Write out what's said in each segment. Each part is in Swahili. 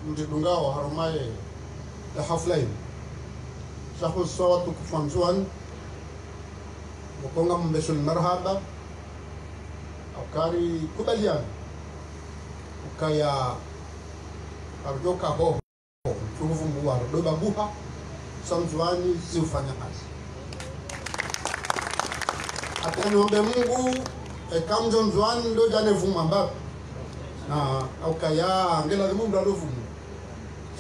mjidungao harumaye ya haflain shahu sawa tukufanzuan mukonga mbeshul marhaba akari kubaliana ukaya arjoka ho tuvumbua doba buha samzuani ziufanya kazi ataniombe Mungu ekamjo nzuani ndo jane vuma mbapo na ukaya ngela Mungu alovumu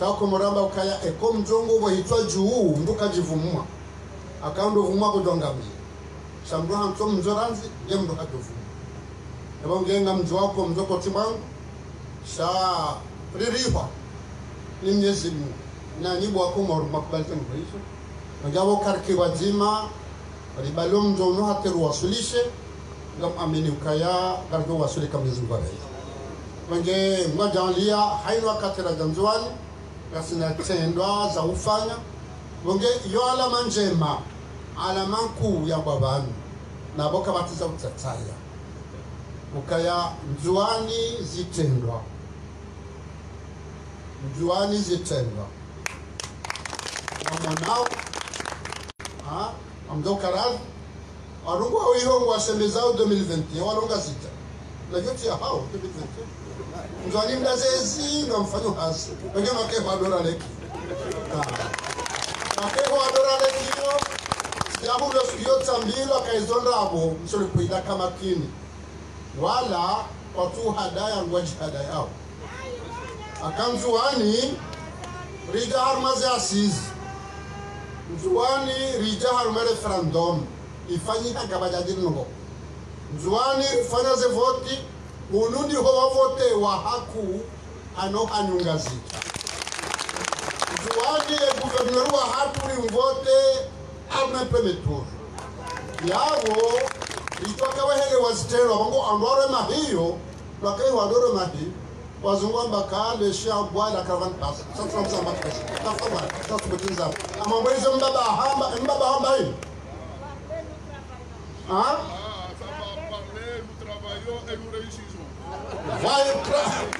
sako moramba ukaya ekomjongo bohitwa juu nduka jivumua akaundo vumwa kudongami samdu hanto mzoranzi yemdo hadovumu ebo ngenga mjo wako mjoko timangu sha ririwa ni Mwenyezi Mungu na nibu wako makubalizo mkweisho ngabo karki wajima walibalo mjo uno hateru wasulishe ngam amini ukaya gargo wasulika Mwenyezi Mungu Mwenye mwajanlia hainu wakatira janzuani kasina tendwa za ufanya Mwenye yo alama njema alama kuu ya babanu na boka batiza utataya ukaya njuani zitendwa na mwanao amdoka radhi warungu wa ihongu wa semezao 2020 walunga zita na yote ya hao 2020 njuani mdazezi na mfanyo hasi wenge makeho adora leki makeho adora leki yo siyabu siyo tambilo akaizonda abo msole kuida kama kini wala watu hadaya ngwaji hadaya yao akanzuani rija harumaze asizi nzuani rija harume referendum ifanyika kabajajini ngo nzuani fanya ze voti unundi hoa vote wa haku ano anyungazika nzuani guverneru wa haku ni mvote arme premetur yawo itoka wehele wazitero wango andore mahiyo wakai wadore mahiyo wazungwa mbakale shambwa la caravan pass sasa mzamba pass tafadhali sasa tumetinza amamweze mbaba hamba hivi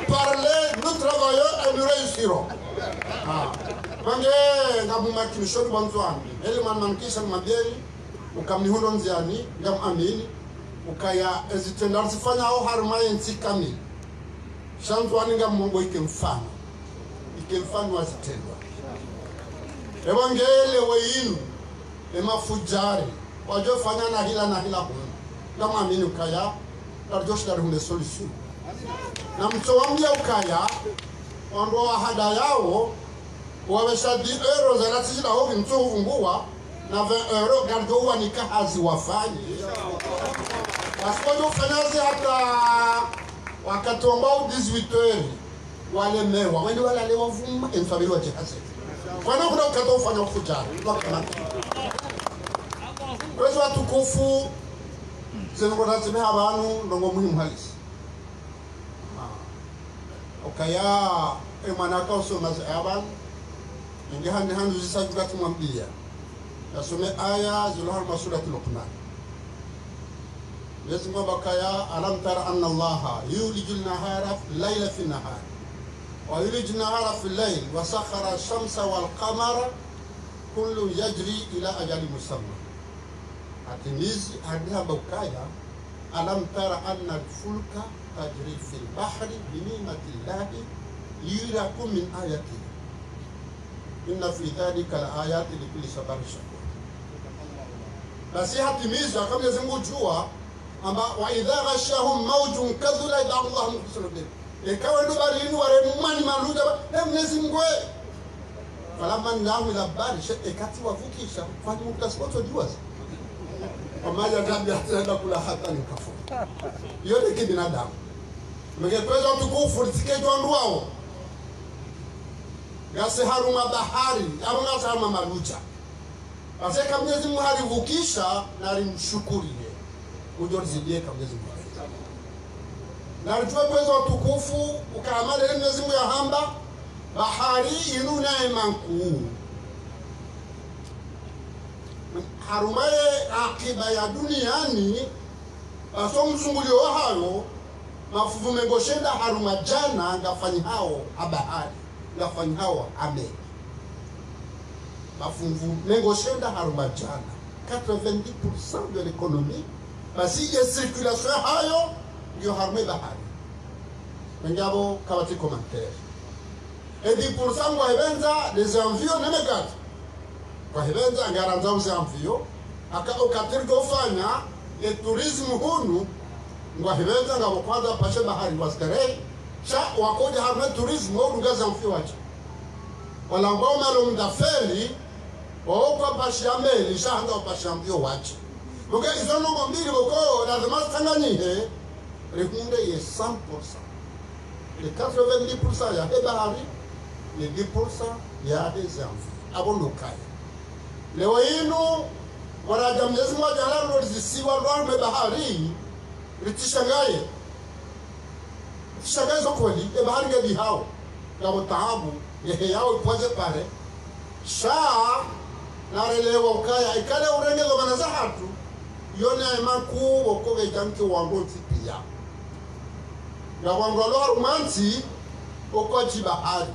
parler nous travaillons et nous réussirons mange ngabuma kimshoni banzwani ele manmankisha mabeli ukamnihundo nziani ngam amini ukaya ezitenda zifanya au harumaye ntikami shanzwani ngam Mungu ikemfano wazitendwa evangele weinu emafujari wajo fanya na hila humu ngam amini ukaya tarjosh dari hunde solution na mtowambia ukaya wando wa hada yao waweshadi euro za ratishida hovi mtu huvungua na 20 euro gardo uwa nikahazi wafanyi wasipojo ufanyazi hata wakati wambao 18 wale mewa wende wale alewa vuma enfamili wa jihase wana kuna ukato ufanya ufujari kwezo watukufu zenukota zimeha wanu ndongo muhimu halisi ukaya emanaka usomazi abanu ingi handu zisajuka tumwambia yasome aya zilohar masurati Luqman yasma bakaya alam tara anna allaha yulijul nahara layla fi nahar wa yulijul nahara fi layl wa sakhara ash-shamsa wal qamara kullu yajri ila ajali musamma atimizi hadiha bakaya alam tara anna al-fulka tajri fi al-bahri bi ni'mati llahi liyurakum min ayati inna fi dhalika la-ayati likulli sabarin shakur basi hatimizi kama Mwenyezi Mungu jua amba wa idha ghashahum mawjun kadhula ila Allah mukhsalun ikawa ndo barini wale mumani maluja na Mwenyezi Mungu falamma nahu ila bari ekati wavukisha kwa muktaspoto jua pamoja tabia tenda kula hata nikafu yote kibinadamu mngepeza tukufu litikejo ndwao gase haruma bahari abanga haruma maluja basi kama Mwenyezi Mungu halivukisha na alimshukurie ujozidie kama Mwenyezi Mungu na alijua kwezo tukufu ukaamale Mwenyezi Mungu ya hamba bahari inuna emanku harumaye akiba ya duniani aso mzungulio hayo mafuvu mengoshenda haruma jana ngafanyi hao abahari ngafanyi hao ame mafuvu mengoshenda haruma jana 90% de l'économie basi ya circulation hayo ndio haruma bahari ngabo kabati commentaire et 10% ngwa hebenza les envios nemegat kwa hebenza ngaranza uzi envio aka okatirgo ufanya e tourisme hunu ngwa hebenza ngabo kwanza pashe bahari kwa starehe cha wakoja harme tourisme hunu ngaza envio wacha wala ngao malo mdafeli kwa pashe ya meli sha handa pashe envio wacha donc izo nongo mbili boko lazima tanganyihe rekunde ye 100% les 90% ya hebahari les 10% ya des envios abondokai leo inu waraja Mwenyezi Mungu ajalalo lisiwa rwame bahari litishangaye tishangaye kweli bahari ngebi hao ngabo taabu yehe yao ipoje pale sha narelewa ukaya ikale urenge zo banaza hatu yone manku okoge janki wango tipia ngabo ngolo romanti okoji bahari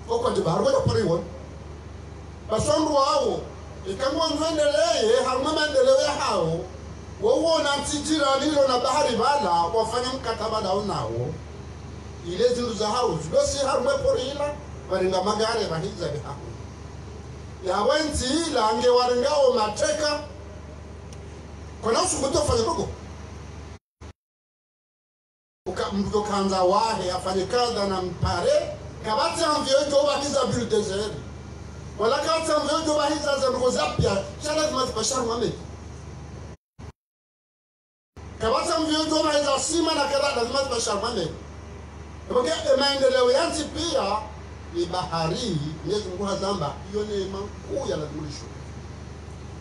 kwa pariwo basondu wao ikamwa nwendeleye haruma maendeleo hao wao na tijira nilo na bahari bala wafanya mkataba dao nao ile zindu za hao zosi haruma porila waringa magare bahiza bihaho ya wenti la nge waringao mateka kwa usu kutofanya ndugu mtu kanza wahe afanye kaza na mpare kabati amvyo jo bahiza bulldozer wala kabati amvyo jo bahiza za ngozapia chala mazipashara mwame kabati amvyo jo bahiza sima na kada mazipashara mwame kwa maendeleo yanti pia ni bahari Mwenyezi Mungu hazamba hiyo neema kuu ya lazimisho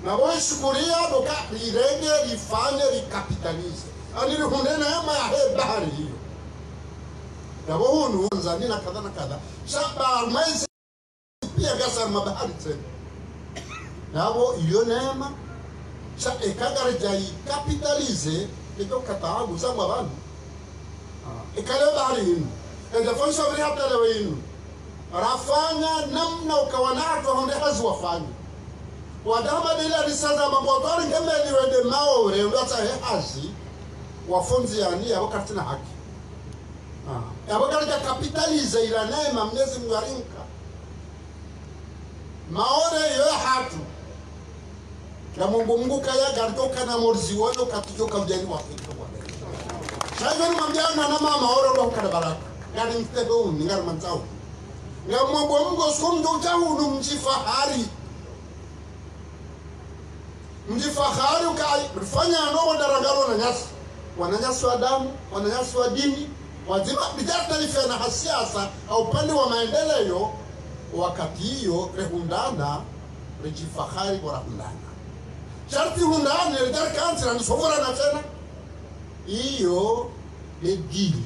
na wao shukuria doka lirege lifanye likapitalize ani hunde neema ya bahari hiyo na wao nzani na kadha shaba mwezi pia gasa mabahari tena na wao hiyo neema sha ekagara jai capitalize ndio kataabu zangu abantu ikale bahari hiyo ndio funzo vile hata leo hiyo rafanya namna ukawanatu honde hazi wafanya wadama dila risaza mabotari ngemeli wende maore ndata hazi wafunzi yani wakati na haki abagaraja capitalize ila neema Mwenyezi Mungu arinka maore yo hatu na Mungu kaya gardoka na morzi wono katijoka mjani wa Afrika sasa mwambiana na mama maore ndo kada baraka ngani mtego ngari manzao ngamwombo Mungu sondo utahu mjifahari ukafanya ndogo daragalo na nyasi wananyasi wa damu wananyasi wa dini wazima bijata ife na hasiasa au upande wa maendeleo wakati hiyo rehundana rejifahari bora hundana sharti hundana lidar kansira ni sofora na tena hiyo ni dini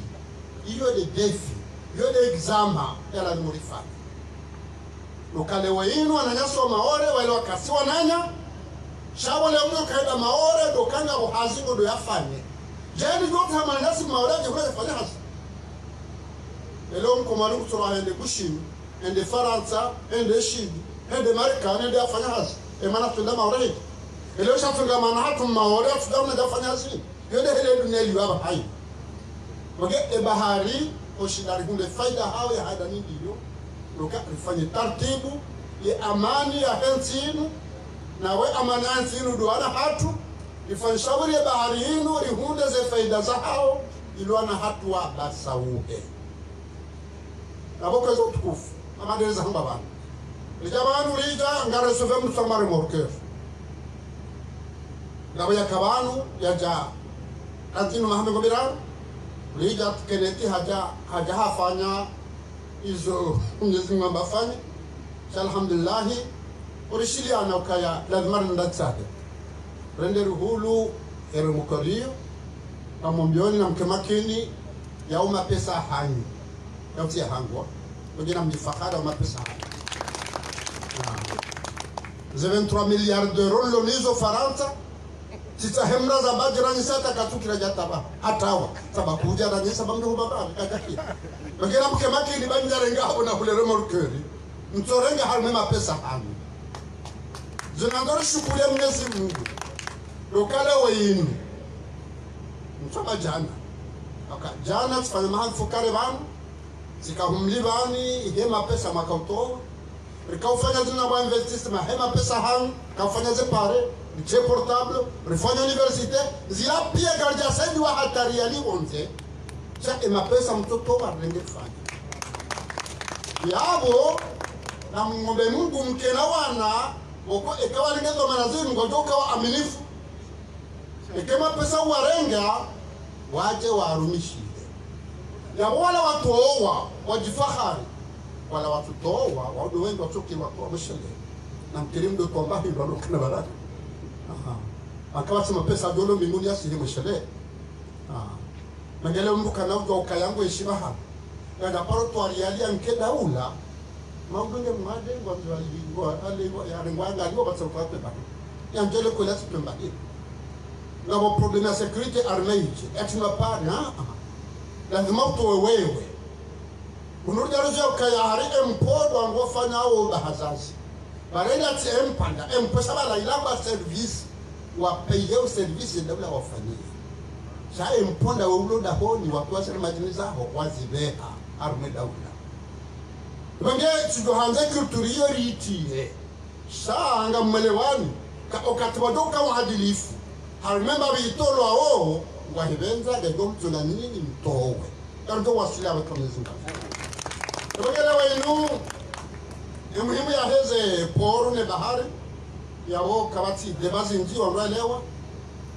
hiyo ni defi hiyo ni exama ya murifa lokale wainu wananyasi wa maore wale wakasi wananya shabo le mwe kaida maore dokanga uhazingo do yafanye jeni zote hamanasi maore je kwa fanya hasa elo mkomanu kutola hende kushini hende Faransa hende shidi hende Marekani hende afanya hasa maana tunda maore elo shafunga maana hatu maore tudauna dafanya hasa yode hele dunia liwa hai wage bahari oshindari hunde faida hao ya hada nini hiyo doka rifanye taratibu ya amani ya hensinu na we amani hensinu duana hatu ifanye shauri ya bahari hinu rihunde ze faida za hao iluana hatu wa basauhe na boka zo tukufu amadeza hamba bana lijabanu lija ngare suve msamari morkefu ngabo ya kabanu ya jaa Antino Muhammad Gobira lija keneti haja hafanya izo Mwenyezi Mungu ambafanya alhamdulillah urishiliana ukaya lazima ndatsade rende ruhulu ero mukorio amombioni na mkemakini ya uma pesa hanyu ya utia hangwa wengine mjifakara uma pesa hanyu 23 milliards d'euros l'onizo Faransa Titahemra za bajirani sata katukira jataba hatawa sabakuja na nyesa bamdo baba kakaki bagera mke maki ni banjare ngabo na kule remorkeri mtorenga halmema pesa hamu zinandoro shukuria Mwenyezi Mungu lokala wayinu mtaba jana jana tufanya mahali fukare bana zikahumli bani hema pesa makauto rikaufanya zina ba investissement hema pesa hamu kafanya zepare je portable refanya universite zila pia garja sendi wa hatari ali onze cha emapesa mtoto warenge fanya yabo na ngombe Mungu mkena wana boko ekawa lingezo manazini ngojoka wa aminifu ekema pesa warenga waje warumishi yabo wala watoa wajifahari wala watoa wadu wengi watoki watu mshele na mkirimdo kwamba hilo ndo kana baraka akawa sema pesa dolo mbinguni asili mshele magele mbuka na ujo ukayangu heshima hapa na paro twarialia nke daula maudunge made ngwa aliwa ya rengwanga aliwa batsa kwa pepa ya njele ko lati pemba na bo problem ya security armée etima pana lazima to wewe unorudia roja ukaya hari empodo ango fanya au bahazazi barenda ti empanda empesa bala ilamba service wa paye o service daula wafanyia sha emponda uloda honi watu wasema majiniza ho wazibeha arme daula bange tudohanze kulturiyo ritiye shanga mwelewani ka okatibadoka wadilifu harmemba bitolo ao wahibenza gagomto na nini mtowe kardo wasila wakamezunga bagala wainu muhimu ya heze poru ne bahari yawo kabati debazi nji wanrelewa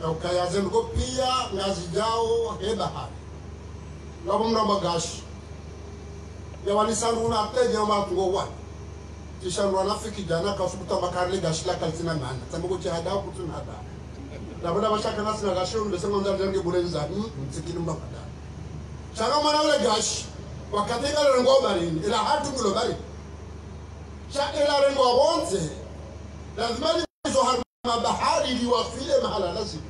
na ukayaze ngo pia ngazi jao he bahari labo mramba gashi ya walisandu na teje ma tungo wa tishanwa nafiki jana kasubuta makarle gashi la kaltina mana tamgo che hada kutun hada labda bashaka nasina gashi ndesema ndio ndio bulenza mtsikini mbakada shaka mwana ule gashi wakati kale ngo barini ila hatu ngulo bari sha ila rengo bonze lazima hizo bahari liwafile mahala lazima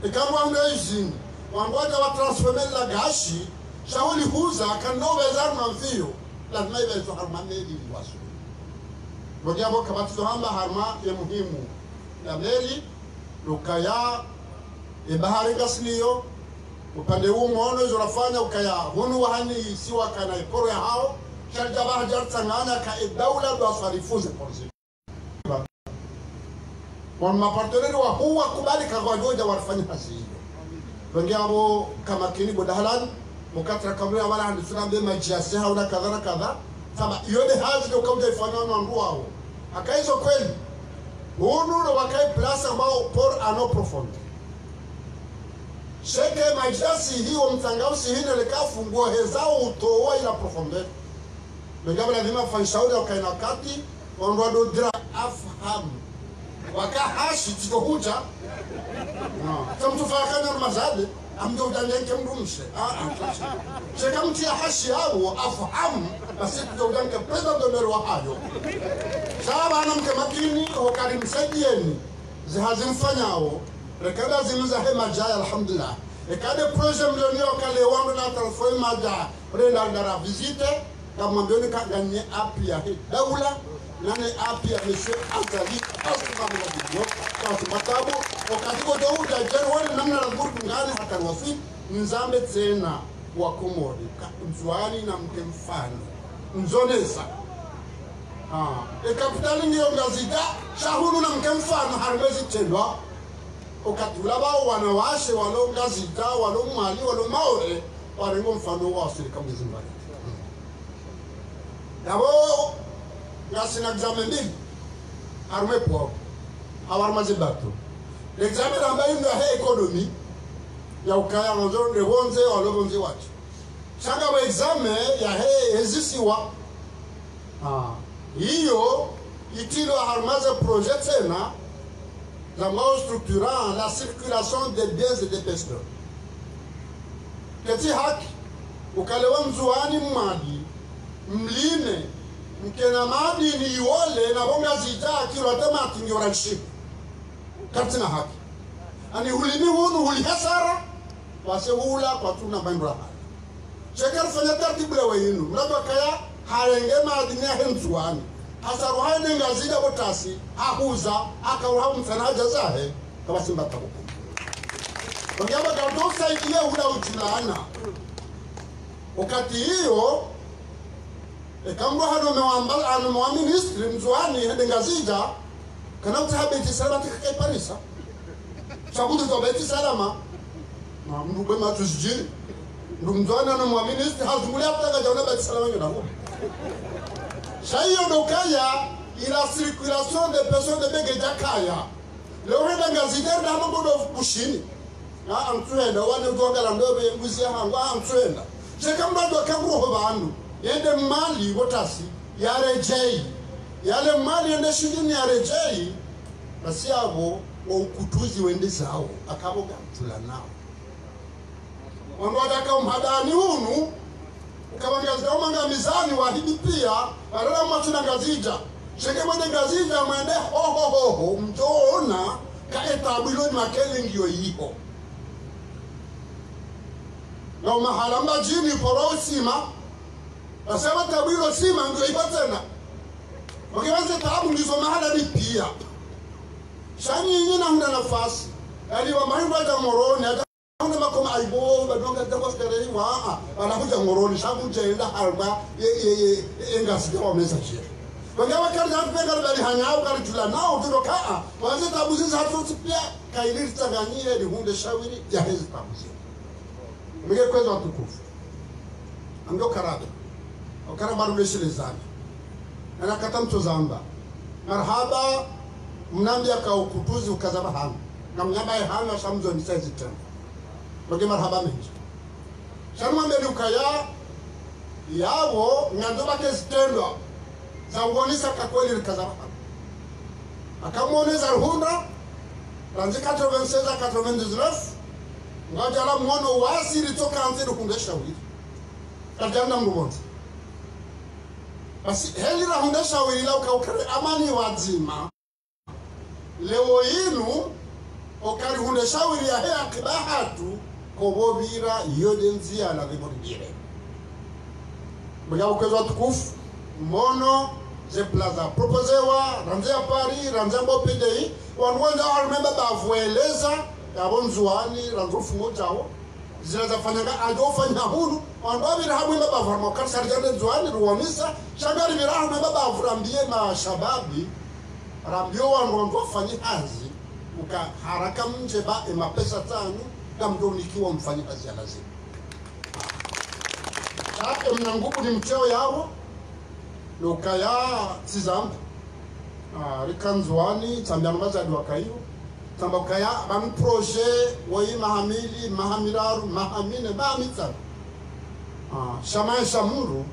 ikamwa ngezi wangoja wa transformer la gashi shauli huza kanove zarma mfio lazima iwe hizo harmani liwasu ngoja hapo kabati zo hamba harma ya muhimu ya meli lukaya bahari gasliyo upande huu mwono zorafanya ukaya hunu wahani siwa kana ikoro ya hao sharja bahajar tangana ka daula do asarifuze porzi kwa maparteneri wa huwa kubali kwa joja warfanya kazi hiyo wengi hapo kama kini bodahalan mukatra kamera wala handi sunambe majasi hauna kadha na kadha saba yone hazi ndio kauja ifanywa na ndugu wao akaizo kweli hunu ndo wakai place ambao por ano profondo sheke majasi hiyo mtangausi hine lekafungua hezao utoa ila profondeur ngabla lazima fanya shauri ukaina kati ondwa do dra afham wakahashi tikohuja tamtu fakana mazade amdo udanyenke mrumshe sheka mti ya hashi hao afham basi tudanyenke president d'honneur wa hayo sawa na mke makini hokari msaidieni zihazimfanyao rekada zimiza hema jaya alhamdulillah ekade projet millionnaire kale wangu na transform maja renda ndara visite kama mbioni kaganye api ya daula nane api ya monsieur Azali asukama na video kwa sababu wakati kwa uja jerwani namna la burbu ngani hata wafi nzambe tena wa komori mzwani na mke mfano nzonesa kapitali ngiyo ngazida shahunu na mke mfano harmezi tendwa okatula bao wanawashe walonga zita walomali walomaore warengo mfano wa Afrika mzima yabo ngasina examen mbili arme po awar mazibatu l'examen ambayo ndio he economy ya ukaya ngozoro de bonze walobonze wacho shanga wa examen ya he ezisiwa hiyo itilo harmaze projet tena structurant la circulation des biens et des personnes. Kati haki ukalewa mzuani mmadi mlime mkena madi ni iwole na bonga zita kilote matingi oranshi katina haki ani ulimi hunu huli hasara wase hula kwa tuna bandra shekar fanya tartibu la wayinu mrado kaya harenge maadini ya hensuani hasaru haine ngazida botasi hahuza akaruha mfanaja zahe kama simba tabuku wanyama gardosa ikiye hula ujilana wakati hiyo ekambo hano mewambala anu mwa ministri mzuani hende ngazida kana utahabeti salama tikakai parisa sabudu tabeti salama na mdugwe matuzijini ndumzwana na mwa ministri hazunguli apataka jauna beti salama yona huo Shayo dokaya ila circulation des personnes de Begejakaya. Le renda ngazidere na mambo do pushini. Na amtwenda wane gonga la ndobe mbuzi hangwa amtwenda. Cheka mrado kanguho bandu. Yende mali wotasi ya rejei. Yale mali yende shingini ya rejei. Basi abo wa ukutuzi wende zao akabo gamtula nao. Wanwada ka umhadani hunu ukabangazika umanga mizani wahidi pia barara matuna ngazija shenge mwende ngazija mwende ho mtoona ka etabilo makele ngiyo yiho na mahalamba jini poro sima asema tabilo sima ngiyo yiho tena wakiwanze tabu ndizo mahala ni pia shani yinina hunda nafasi yali wa mahindu aja moroni Anda makoma aibo badonga dangos kare wa anakuja ngoroni shabu jenda harba engasi kwa message wangawa kali yapenda bali hanyao kali tula nao tuloka wanze tabuzi za tuti pia kaili tsanganyire ni hunde shawiri ya hezi tabuzi mige kwezo tukufu ando karada okara baruleshile zani ana katamto zamba marhaba mnambia ka ukutuzi ukazaba hanga na mnyamba hanga shamzo ni size tena Bagi marhaba menji. Sharma melukaya yawo ngandoba kezitendwa zawonisa kakweli likazaba. Akamwoneza ruhunda ranzi 96 99 ngajala mwono wasi litoka anziru kungesha wili. Kajana mrumonzi. Basi heli rahundesha wili la ukare amani wazima. Leo inu okari hundesha wili ya hea kibahatu kobobira yodenzi ala rimorigire mugabo kwezo tukufu mono je plaza proposewa ranze Paris ranze mbopendei wanwenda almemba bavueleza yabonzuani ranzofu mojawo ziraza fanyanga adofanya hunu wanwabira hamwemba bavarma karsarjane zuani ruwamisa shagari birahu memba bavurambie na shababi rambio wanwando fanyi hazi uka haraka mje ba mapesa tanu kamdo nikiwa mfanya kazi ya lazima. Sasa mnangubu ni mcheo yao lokaya tizamba. Rikanzwani tambia mazadi wakayo. Tamba kaya bam projet wayi mahamili mahamiraru mahamine mahamita. Shama shamuru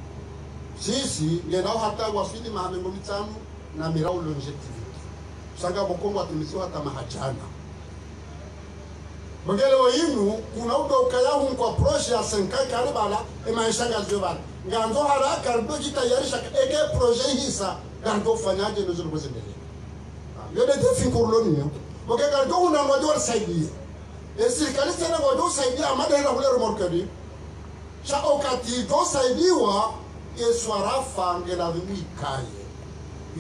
sisi ngenda hata wasili mahamingo mitano na mirau longevity. Sanga bokongo atumisiwa hata mahajana. Mgele wa inu kuna udo ukayahu kwa proje ya senkai karibala emaishanga ziyobala. Nganzo haraka rudoji tayarisha eke proje hisa ganto fanyaje nuzuru kuzindele. Yode defi kurloni niyo. Mgele ganto unangwajua saidi. Sirikali sana ngwajua saidi amada hila hule rumorkadi. Sha okati do saidiwa yeswarafa ngela vimikaye.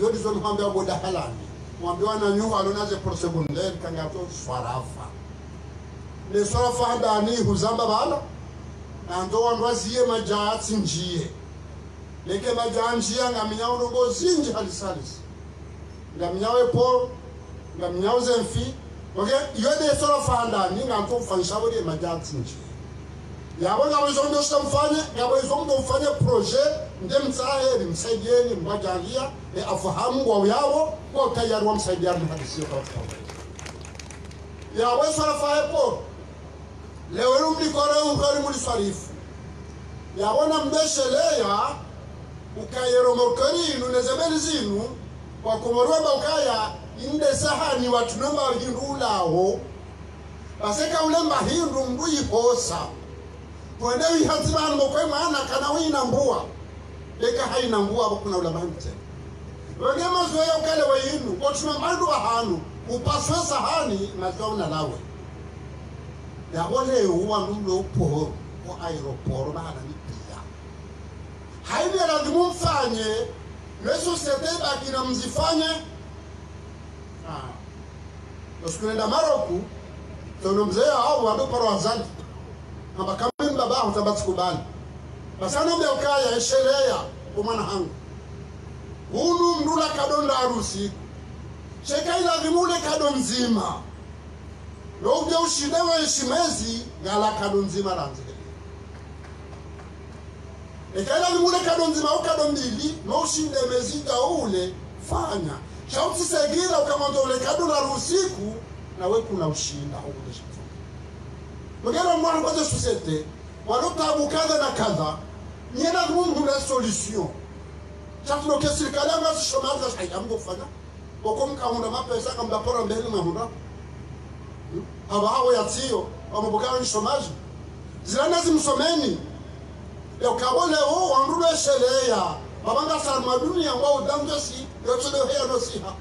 Yode zonu hambia boda halani. Mwambiwa na nyuha alunaze por secondaire kangato swarafa. Le swarafa handani huzamba bala. Ando wanwaziye majaa tsinjie. Leke majaa njia ngaminyao nongo zinji halisalisi. Ngaminyawe po, ngaminyawe zemfi. Yode swarafa handani nganto ufanishaburi majaa tsinjie. Yabo ngabo izondo shitamfanye, ngabo izondo ufanye proje, nde msahe, msaidieni, mwajangia, afahamu wa uyao, kwa utayari wa msaidiani hadisiyo kwa utawari. Yabo swarafa hepo, leo elu mlikore ukari muliswarifu. Yabo na mbesheleya, ukayero mokari inu, nezebeli zinu, kwa kumorweba ukaya, inde sahani watunomba hindu ulao, baseka ulemba hindu mbu iposa. Mwendewi hatibani mokwe maana kana wina mbua. Leka haina mbua kuna ulamangu tena. Wengema zoya ukale wa inu. Kwa tuna mandu wa hanu. upaswe sahani maziwa lawe ya wale huwa nulo poro kwa aeroporo bahana ni pia haini lazima mfanye leso sete bakina mzifanye Nasikwenda Maroku tono mzee hao wado paro azali amba kama baba utabati kubali basana mbe ukaya eshelea umana hangu hunu mdula kadonda harusi cheka ila vimule kado nzima no uje ushidewe shimezi ngala kado nzima ranzile ekaila vimule kado nzima ukado mbili no ushinde mezida ule fanya shauti segira ukamando ule kado na rusiku na we kuna ushinda huko desha mugera mwana kwa societe walota kadha na kadha nyena mungu na solution chafu no kesi kala nga shomaza shaya mgo fanya bokom kaunda mapesa kamba pora mbele mahunda haba hawo yatio amubukana shomaji zilana zimsomeni yo kabole ho wandulo sheleya babanga sarma dunia ngwa udangesi yotselo heya no siha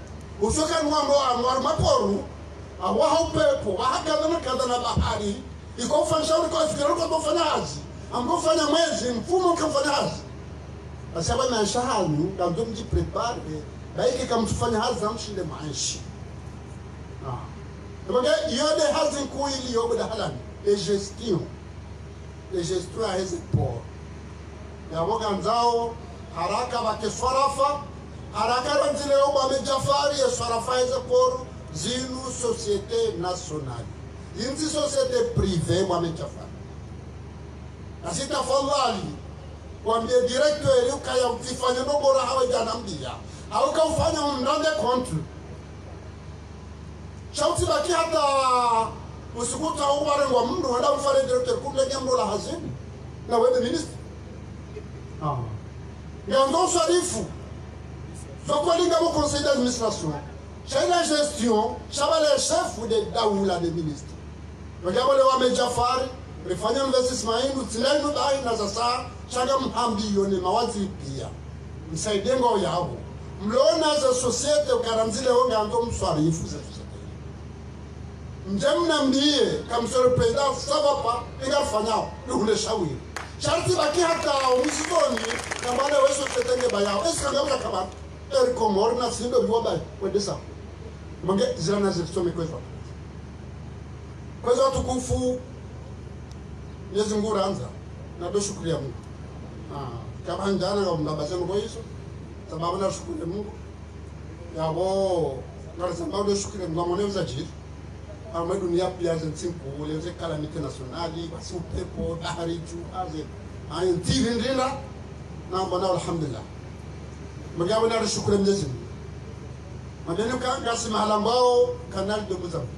usoka ngwa amwar maporu awa haupepo wahakadha na kadha na bahari iko fanshauri kwa fikira kwa kufanya hazi amgofanya mwezi mfumo kufanya hazi asaba na shahanu ndio mji prepare baiki kama tufanya hazi amshinde maisha ndio yode hazi kuili yobe halani les gestion à hizi port ya woga nzao haraka bakeswarafa haraka nzile yoba amejafari ya swarafa hizi port zinu société nationale inzi société privée mwa mechafari asita fallali kwambie directeur ukaya mfanya nobora hawa jana mbia au kaufanya umndande contre shauti baki hata usikuta ubare ngwa mndu wenda mfare directeur kumle nyambo la hazini na wewe ministre nganzo sharifu zokolinga mo conseil d'administration chez la gestion chabale chef de daoula de ministre Wajabale wa mejafari refanya investment yenu tilenu dai na sasa chaga mhambiyo ni mawazi pia msaidengo yao mlona za societe ukaranzile honga ndo mswarifu za societe mjemna mbie kamsore president sabapa inga fanyao ule shawiri sharti baki hata umisitoni kamale weso tetenge bayao eska ngabula kabati eriko morna sindo biwoba wedesa mange zilana zilitome kwezo kwezo tukufu Mwenyezi Mungu anza na do shukuru ya Mungu kama njana kwa mbaba zangu kwa hizo sababu na shukuru ya Mungu yabo na sababu do shukuru ya Mungu mwanzo jiri ama dunia pia zinsimpo leze calamite nationale basi upepo bahari juu aze ayintiri ndina na mbona alhamdulillah mgawa na shukuru ya Mwenyezi Mungu madeni kasi mahala ambao canal de Mozambique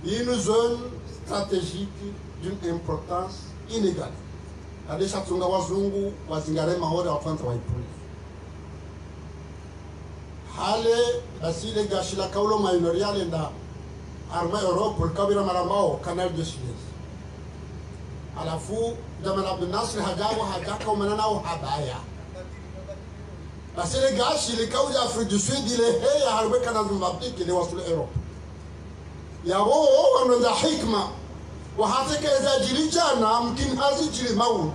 une zone stratégique d'une importance inégale. Adesha tunga wazungu wazingare mahore wafanta waipuli. Hale basile gashila kaulo maynoriale nda arma Europe kabira marambao canal de Suez. Alafu Jamal Abdel Nasser hajawa hajaka umanana au habaya. Basile gashile kauja Afrique du Sud ile heya harbe canal de Mozambique ile wasule Europe. Yabo wanaenda hikma وحتى إذا جري جانا ممكن هذه جري ماود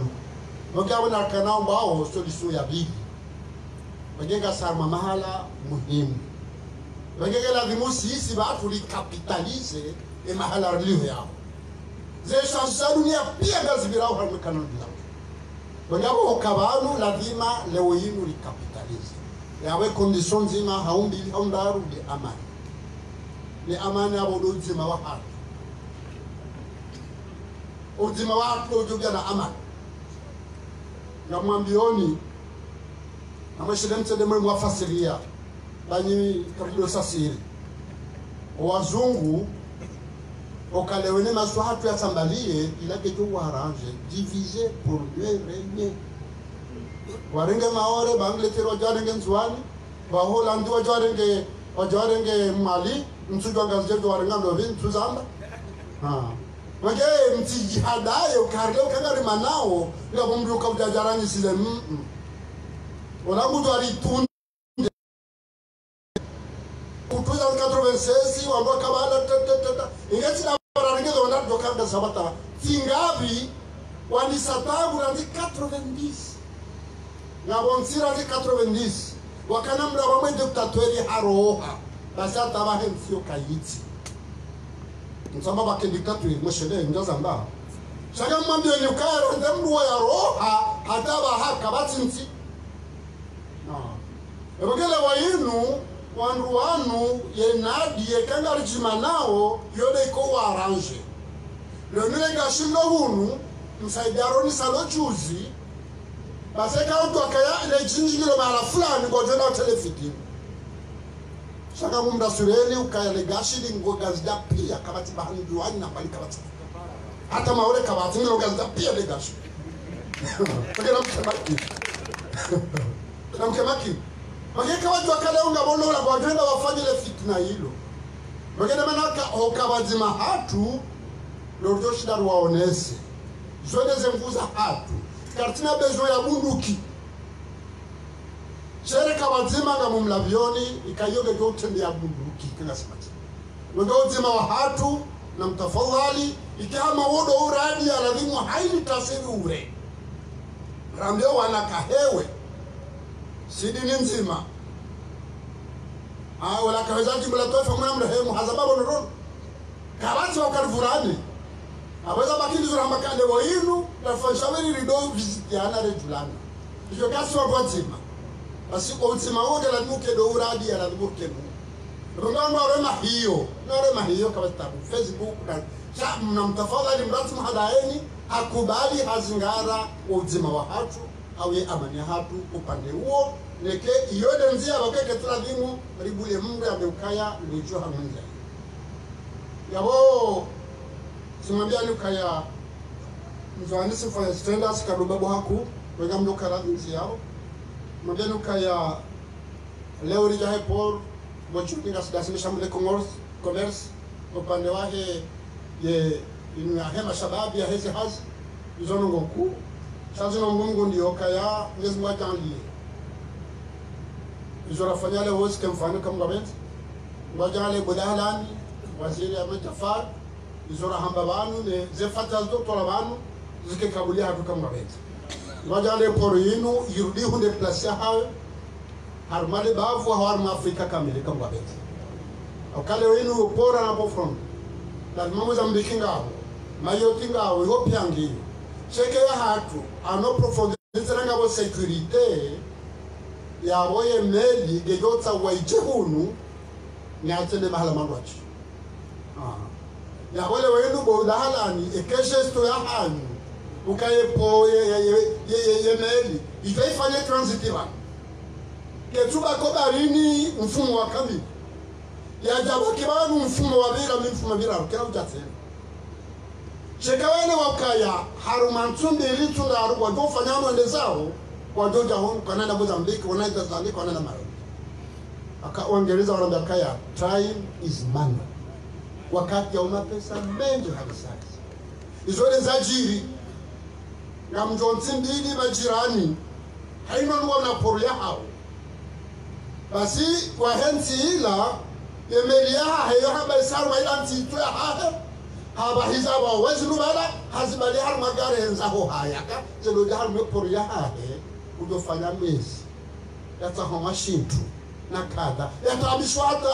وكأنا كناو باو سوليسو يبي وجيكا صار مهلا مهم وجيكا لازم يسيس بعفوري كابيتاليزه المهلا رليه زي شانسا الدنيا بيا جالس بيراو هم كانوا بيراو وجابو كبانو لازم لوينو ريكابيتاليزه يابو كونديشن زي ما هم بيل هم دارو بأمان لأمان يابو دول زي ما واحد Uzima wako ujubia na amani. Ya mwambioni ameshidemte demwe mwafasiria banyi kabilo sasiri wazungu okalewene maswahatu ya sambalie ilake tu warange diviser pour mieux régner warenge maore bangletero jarenge nzwani ba holandi wajarenge mali mtujwa ngazjejo warenga ndo vintu zamba Wage mtiji hadayo karle ukangari manao ya bumbu kaujajarani sile Ola mudu ali tunde kutuza 85 sesi wando kabala tata ingati na barangezo wanda dokanga sabata tingabi wani satabu randi 90 na bonsira randi 90 wakana mra wamwe dictatori haroha basa taba hensio kayiti nsamba bake dictatori mweshede ngazamba shaga mwambio ni ukara ndemdu wa roha hataba haka batinti ebogele wayinu wandu wanu yenadi yekanga nao yode iko waranje lomile ngashilo hunu msaidiaroni salo juzi baseka utu akaya ile jinjigilo mara fulani ngojona telefiti shaka mumda sureli ukaya legashidi ngogazda pia kabati bahani duani na bali kabati hata maore kabati ngogazda pia legashi pagela mkemaki mkemaki mageka watu wakale ungabono la bwagenda wafanye ile fitna hilo magenda manaka okabazima hatu lorjo shida waonese zone zemvuza hatu kartina bezo ya bunduki shere kabazima nga mumlavioni ikayoge yote ya bunduki kila samati ngozima wa hatu na mtafadhali ikama wodo uradi aladhimu haili tasiri ure rambio wanakahewe sidi ni nzima wala kawezaji mlatofa mwana mrehemu hazababo norono kabati wakarivurani aweza bakini zuramba kande wa inu na fanshaweri rido vizitiana rejulana hiyo kasi wa nzima basi kwa nzima wote la nuke do uradi ya la nuke mu rungano rema hiyo kabati tabu Facebook na mnamtafadhali mrati mhadaeni hakubali hazingara uzima wa hatu awe amani hatu upande huo neke iyode nzia bakeke tuladhimu ribule mungu ya meukaya nijuha mungu yabo simambia nukaya mzwani sifanya standards kadubabu haku wega mnuka radhi nzi yao mwambia nukaya leo rijahe por bochukinga sidasimisha mle commerce upande wahe ye inu ya hema shababi ya hezi hazi izono ngoku chazi na mungu ndiyo kaya ngezi mwa janlie izora fanyale wozi kemfani kama gabenti wajale budahalani waziri ya metafar izora hamba banu ne zefata zdotora banu zike kabulia hatu kama gabenti wajale poro yinu yirudi hunde plasia hawe harmali bavu wa harma Afrika kamili kama gabenti wakale yinu pora na pofron lazima Mozambique ngao mayoti ngao Ethiopia ngiyo cheke ya hatu ano profondizeranga bo securite ya boye meli gegota waijehunu ni atende mahala mandwachi ya wale wenu bo dahalani ekeshesto ya hanyu ukayepo ye meli itaifanye transitiva ketuba kobarini mfumo wa kambi ya jabaki banu mfumo wa bila mfumo bila kila utatse chekawene wakaya harumantunde ilitunda arugwa dofanya mwende zao kwa doja honu kanana Mozambique wanaita Zambia wanaenda Malawi Waingereza wanaambia kaya time is money wakati ya una pesa mengi habisaki izole zajiri na mjonzi mbili majirani haino nuwa na poru ya hao basi kwa hensi ila yemeli ya hayo hamba isaru wa ila mtitwe hahe haba hizaba wezi nubala hazibali haru magare henzaho hayaka zelo jaharu meporu ya hahe udofanya mezi yata homa shintu na kada yata abishwata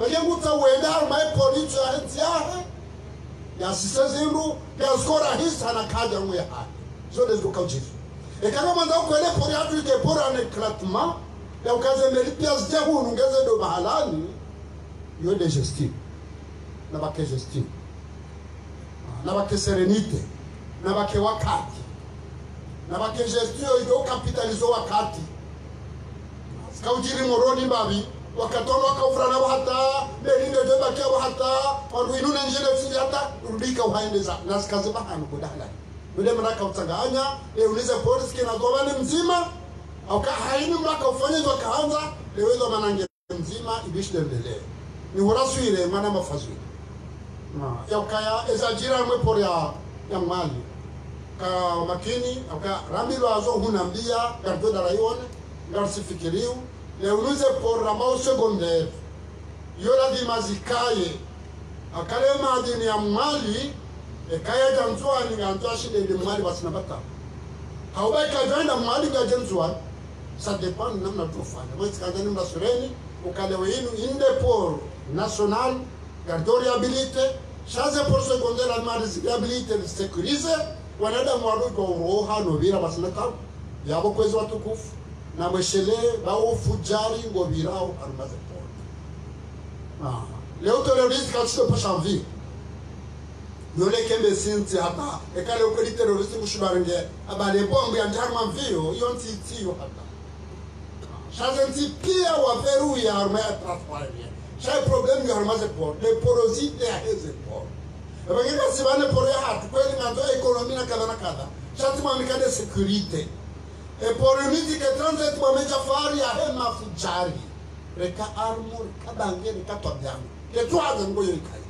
wajenguta uenda haru maepori itu ya henzi yahe ya siseziru ya skora hisa na kada mwe hahe zode zuka ujizu kama manda ukwele pori hatu ike pora neklatma ya ukaze melipia zijahu nungeze do mahalani yode gestime na bake gestime na bake serenite na bake wakati na bake gestio ido kapitalizo wakati skaujiri moroni babi wakatono wakaufrana hata belinde debake hata wandu inune njele fili hata rudika uhaendeza na skaze bahanu kudala ule mraka utanganya ulize polisi kina gomani mzima au haini mraka ufanyezwa kaanza lewezo manange mzima ibishdelele ni horaswire mana mafazwi ya ukaya ezajira mwepor ya mali ka makini aka ramilo azo hunambia gardo da rayone garsifikiriu le unuze por ramao secondaire yo lazima zikaye akale madini ya mwali ekaya janzwani nganzwa shide de mwali wasinabata haweka jana mwali ga janzwani ça dépend de namna tofanya moi sikazani mbasureni ukale wenu inde pour national gardoriabilité chaze pour secondaire almarizabilité sécuriser wanada mwalo go roha no bira basinaka yabo kwezi watukufu na mweshele bao fujari ngo birao arumaze por leo terroriste katsito pashanvi yole kembe sinti hata ekale ukeli terroriste mushibarange abale bombe ya ndarma mvio yonti tiyo hata chazenti pia wa Peru ya arma ya transparent chai problem ya arma por le porosité ya heze por ebangeka sibane por ya hatu kweli ngato economy na kada chati mamika de sécurité e por uniti ke transit mameja fari ya hema fujari reka armor kadange reka tobyango ke tuaza ngoyo ikai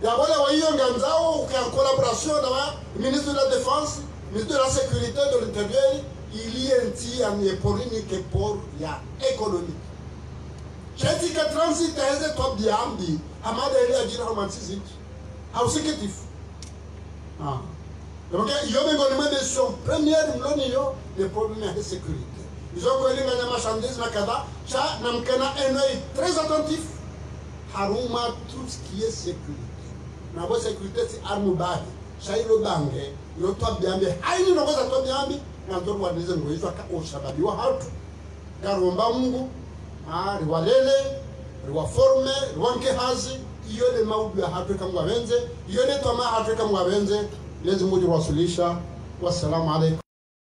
ya wale wa hiyo nganzao ukia collaboration na ministre de la défense, ministre de la sécurité de l'intérieur, il y a un petit politique pour ya économique. J'ai dit que transit est top diambi, amade il a dit romantisme. Au sécutif. Donc il y a une mission première l'onion des problèmes de sécurité. Ils ont connu la marchandise na kada, ça namkana un œil très attentif. Haruma tout ce qui est sécurité. Na bo sécurité c'est arme bahi. Shailo bange, yo top diambi, haini no goza top diambi, na ndo wa nizo ngo izwa ka oshababi wa hatu. Garomba Mungu, riwalele, riwaforme, riwanke hazi, iyo de maudu ya hatu kama wenze, iyo de toma hatu kama wenze, lezi mudi wasulisha. Wassalamu alaikum.